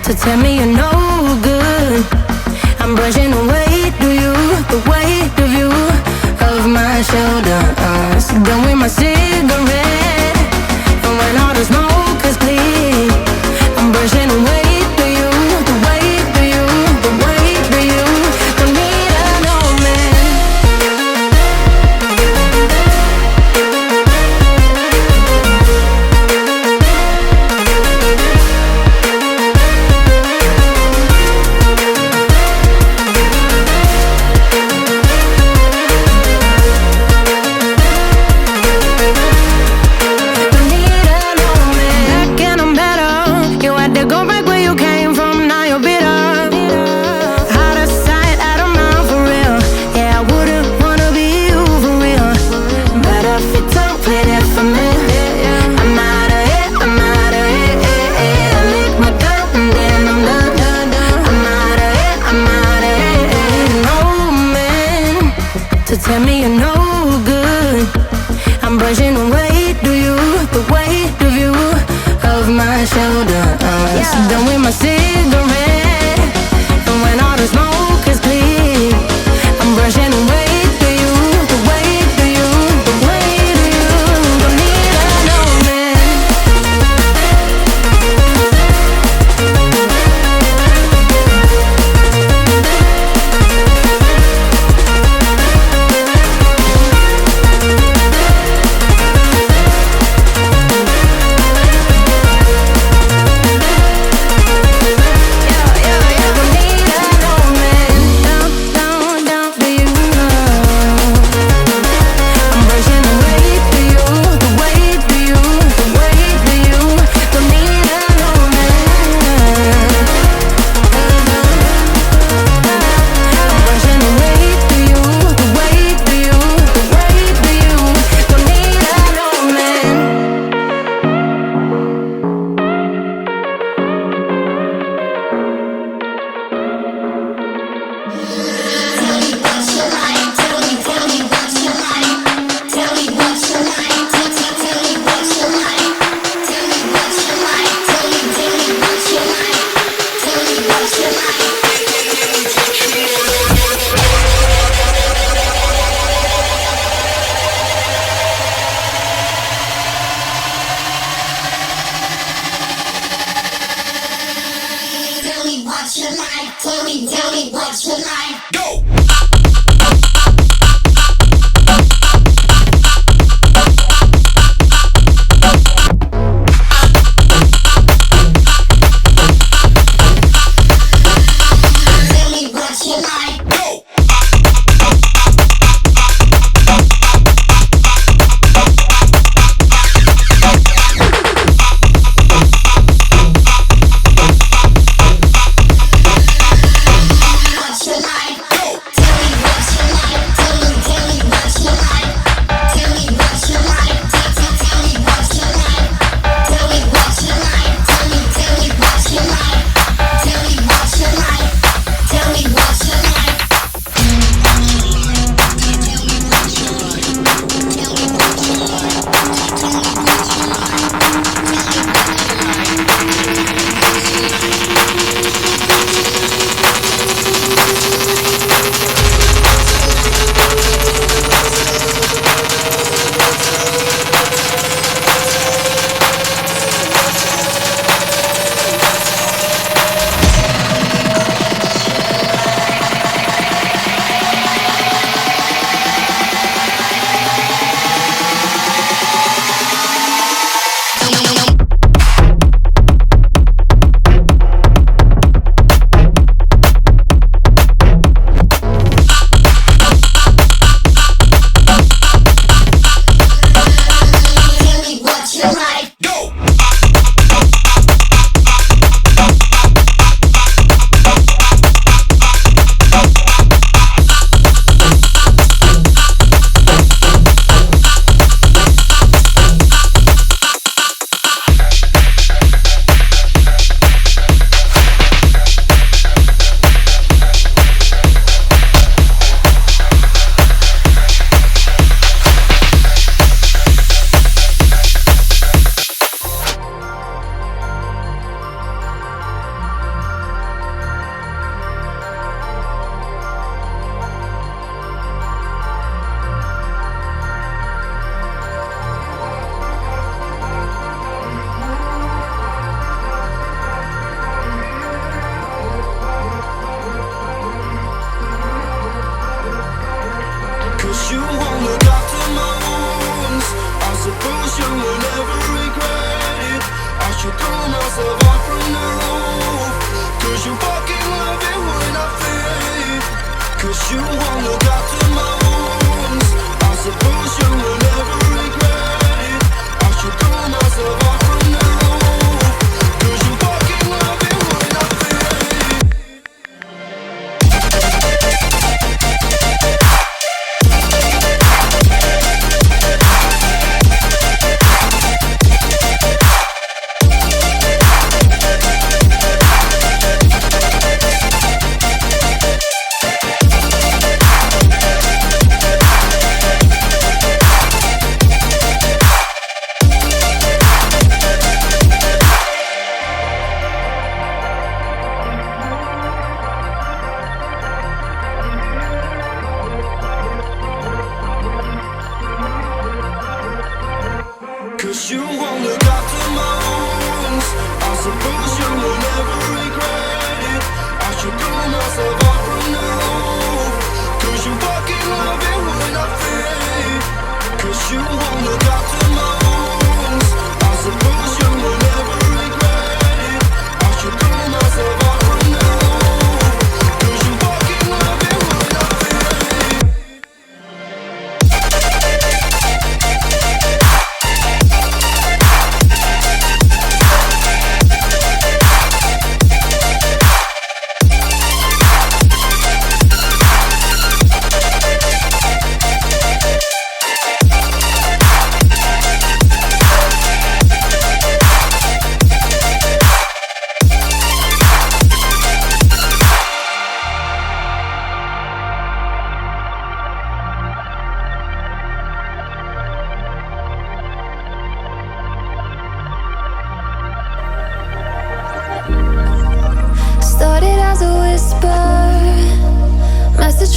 to tell me you're no good. I'm brushing away the weight of you, of my shoulders. Done with my cigarette, and when all the smoke is clear, I'm brushing away the weight of you, the weight of you. Don't need an old man. Tell me you're no good. I'm brushing away the weight of you, of my shoulders. Done with my cigarette, and when all the smoke is clear, I'm brushing away the weight of you, the weight of you. Don't need an old man. Tell me what you like. Go! Tell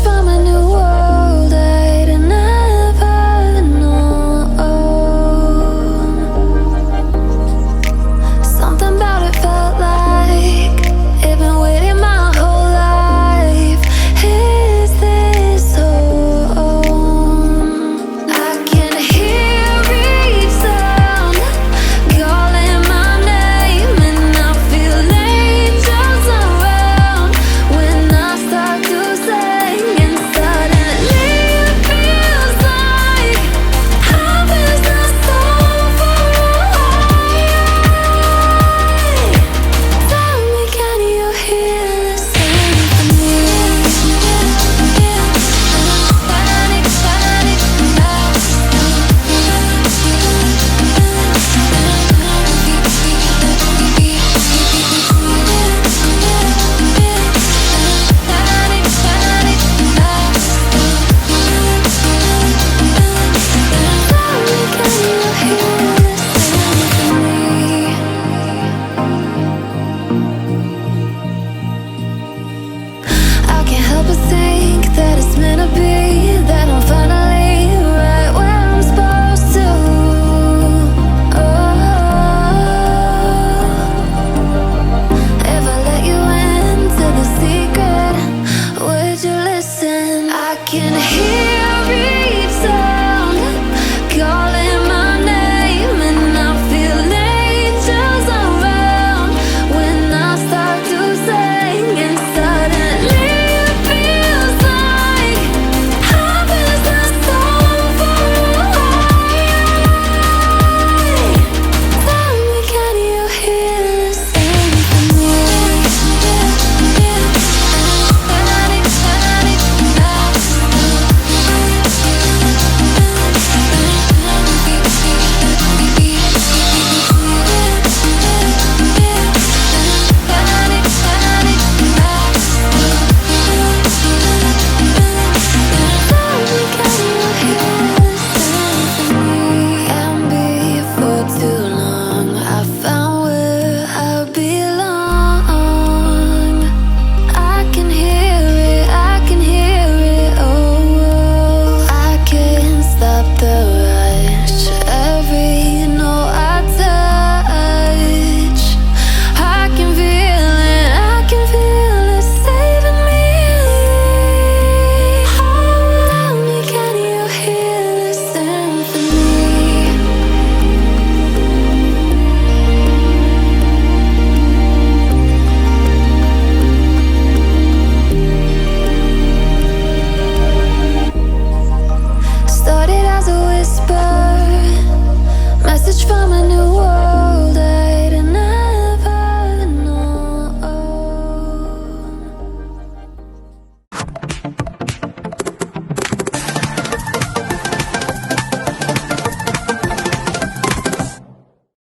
from a new world I'd never known. Something about it felt like it'd been waiting my whole life. Is this home? I can hear each sound calling my name, and I feel angels around when I start to sing. And suddenly it feels like heaven's not so far away. Tell me, can you hear the symphony? Panic, panic, I can't help but think that it's meant to be, that I'm finally